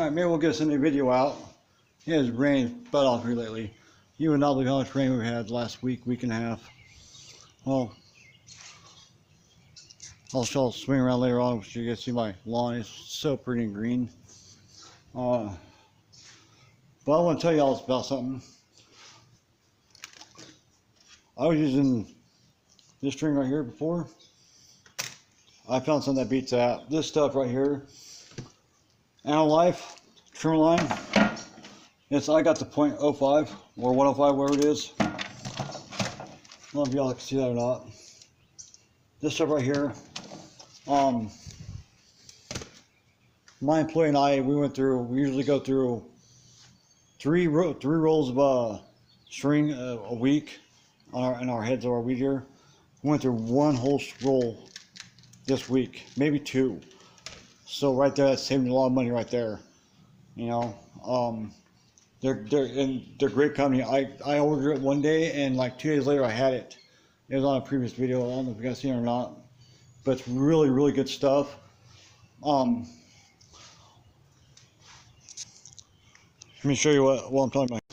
Alright, maybe we'll get us a new video out. It has rained butt off here lately. You would not believe how much rain we had last week and a half. Well, I'll swing around later on so you guys see my lawn. It's so pretty and green. But I want to tell you all about something. I was using this string right here before. I found something that beats that. This stuff right here, Aneleolife trim line. I got the .05 or 105, whatever it is. I don't know if y'all can see that or not. This stuff right here. My employee and I, we usually go through three rolls of string a week in our heads of our weed eater. We went through one whole roll this week, maybe two. So right there, that's saving a lot of money right there. You know, they're great company. I ordered it one day and like 2 days later I had it. It was on a previous video. I don't know if you guys seen it or not, but it's really, really good stuff. Let me show you what I'm talking about.